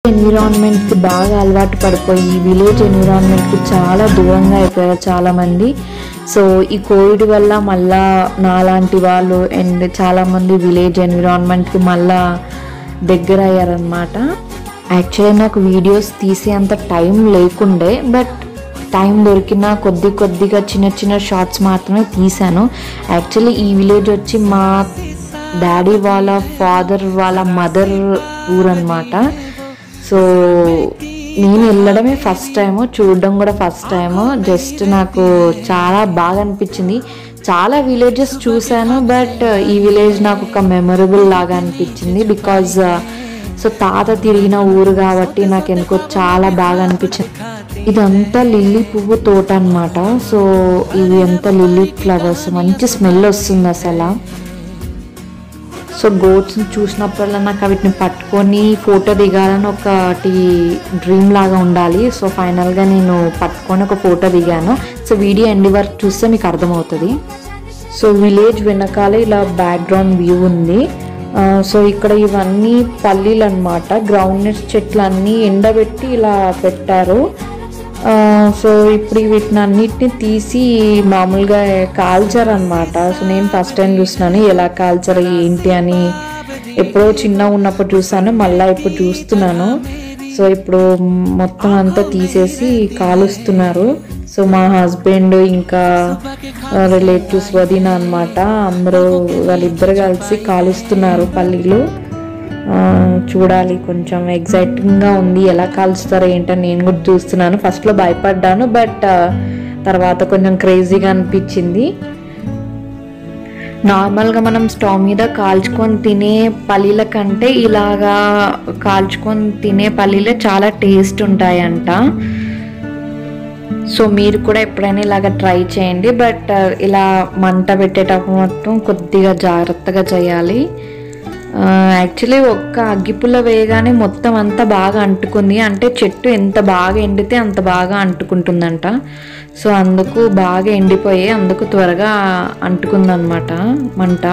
Environment కి బాగా అలవాటు పడిపోయి విలేజ్ ఎన్విరాన్మెంట్ కి చాలా దూరంగా అయిపోయారు చాలా మంది. సో ఈ కోవిడ్ వల్ల మళ్ళా నాలాంటి వాళ్ళు అండ్ చాలా మంది విలేజ్ ఎన్విరాన్మెంట్ కి మళ్ళా దగ్గర అయ్యారనమాట. యాక్చువల్లీ నాకు వీడియోస్ తీసే అంత టైం లేకుండే, బట్ టైం దొరికిన కొద్దిగా చిన్న చిన్న షార్ట్స్ మాత్రమే తీసాను. యాక్చువల్లీ ఈ విలేజ్ వచ్చి మా డాడీ వాళ్ళ ఫాదర్ వాళ్ళ మదర్ ఊరన్నమాట. సో నేను వెళ్ళడమే ఫస్ట్ టైము, చూడడం కూడా ఫస్ట్ టైము. జస్ట్ నాకు చాలా బాగా అనిపించింది. చాలా విలేజెస్ చూశాను, బట్ ఈ విలేజ్ నాకు ఒక మెమరబుల్ లాగా అనిపించింది. బికాజ్ సో తాత తిరిగిన ఊరు కాబట్టి నాకు ఎందుకో చాలా బాగా అనిపించింది. ఇదంతా లిల్లీ పువ్వు తోట అన్నమాట. సో ఇవి అంతా లిల్లీ ఫ్లవర్స్, మంచి స్మెల్ వస్తుంది అసలు. సో గోట్స్ని చూసినప్పుడల్లా నాకు వీటిని పట్టుకొని ఫోటో దిగాలని ఒకటి డ్రీమ్ లాగా ఉండాలి. సో ఫైనల్గా నేను పట్టుకొని ఒక ఫోటో దిగాను. సో వీడియో ఎండ్ వరకు చూస్తే మీకు అర్థమవుతుంది. సో విలేజ్ వెనకాల ఇలా బ్యాక్గ్రౌండ్ వ్యూ ఉంది. సో ఇక్కడ ఇవన్నీ పల్లీలు అన్నమాట. గ్రౌండ్ నట్స్ చెట్లు అన్నీ ఎండబెట్టి ఇలా పెట్టారు. సో ఇప్పుడు వీటిని అన్నిటిని తీసి మామూలుగా కాల్చారు అనమాట. సో నేను ఫస్ట్ టైం చూస్తున్నాను ఎలా కాల్చారు ఏంటి అని. ఎప్పుడో చిన్నగా ఉన్నప్పుడు చూసాను, మళ్ళీ ఇప్పుడు చూస్తున్నాను. సో ఇప్పుడు మొత్తం అంతా తీసేసి కాలుస్తున్నారు. సో మా హస్బెండ్ ఇంకా రిలేటివ్స్ వదిన అనమాట, అందరూ వాళ్ళిద్దరు కలిసి కాలుస్తున్నారు పల్లీలు. చూడాలి, కొంచెం ఎగ్జైటింగ్గా ఉంది ఎలా కాల్చుతారో ఏంటని నేను కూడా చూస్తున్నాను. ఫస్ట్లో భయపడ్డాను, బట్ తర్వాత కొంచెం క్రేజీగా అనిపించింది. నార్మల్గా మనం స్టవ్ మీద కాల్చుకొని తినే పల్లీల కంటే ఇలాగా కాల్చుకొని తినే పల్లీలే చాలా టేస్ట్ ఉంటాయంట. సో మీరు కూడా ఎప్పుడైనా ఇలాగ ట్రై చేయండి, బట్ ఇలా మంట పెట్టేటప్పుడు మొత్తం కొద్దిగా జాగ్రత్తగా చేయాలి. యాక్చువల్లీ ఒక్క అగ్గిపుల్ల వేయగానే మొత్తం అంతా బాగా అంటుకుంది. అంటే చెట్టు ఎంత బాగా ఎండితే అంత బాగా అంటుకుంటుందంట. సో అందుకు బాగా ఎండిపోయి అందుకు త్వరగా అంటుకుందనమాట మంట.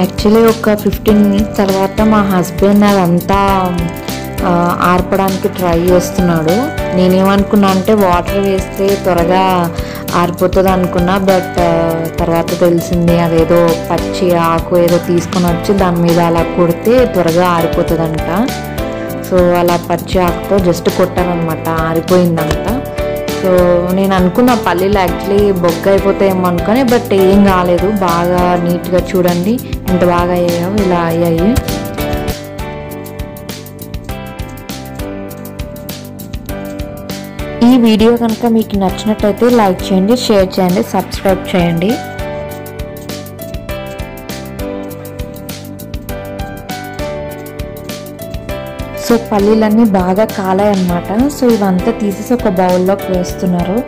యాక్చువల్లీ ఒక 15 minutes తర్వాత మా హస్బెండ్ అదంతా ఆర్పడానికి ట్రై చేస్తున్నాడు. నేనేమనుకున్నా అంటే వాటర్ వేస్తే త్వరగా ఆరిపోతుంది అనుకున్నా, బట్ తర్వాత తెలిసింది అదేదో పచ్చి ఆకు ఏదో తీసుకొని వచ్చి దాని మీద అలా కొడితే త్వరగా ఆరిపోతుందంట. సో అలా పచ్చి ఆకుతో జస్ట్ కొట్టారనమాట, ఆరిపోయిందంట. సో నేను అనుకున్న పల్లీలు యాక్చువల్లీ బొగ్గ అయిపోతాయేమో అనుకుని, బట్ ఏం కాలేదు. బాగా నీట్గా చూడండి ఎంత బాగా అయ్యాయో, ఇలా అయ్యాయి. ఈ వీడియో కనుక మీకు నచ్చినట్టయితే లైక్ చేయండి, షేర్ చేయండి, సబ్స్క్రైబ్ చేయండి. సో పల్లీలన్నీ బాగా కాలాయన్నమాట. సో ఇవంతా తీసేసి ఒక బౌల్లోకి వేస్తున్నారు.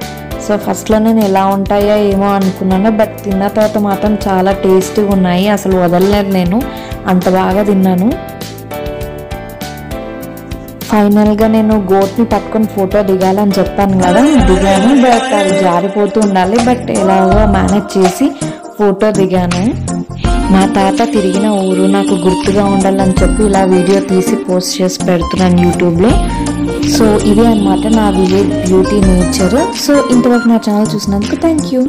సో ఫస్ట్లో నేను ఎలా ఉంటాయో ఏమో అనుకున్నాను, బట్ తిన్న తర్వాత మాత్రం చాలా టేస్టీగా ఉన్నాయి. అసలు వదలలేదు, నేను అంత బాగా తిన్నాను. ఫైనల్గా నేను గోట్ని పట్టుకొని ఫోటో దిగాలని చెప్పాను కదా, దిగాను. బట్ అది జారిపోతూ ఉండాలి, బట్ ఎలాగో మేనేజ్ చేసి ఫోటో దిగాను. మా తాత తిరిగిన ఊరు నాకు గుర్తుగా ఉండాలని చెప్పి ఇలా వీడియో తీసి పోస్ట్ చేసి పెడుతున్నాను యూట్యూబ్లో. సో ఇదే అన్నమాట నా విలేజ్ బ్యూటీ నేచర్. సో ఇంతవరకు నా ఛానల్ చూసినందుకు థ్యాంక్ యూ.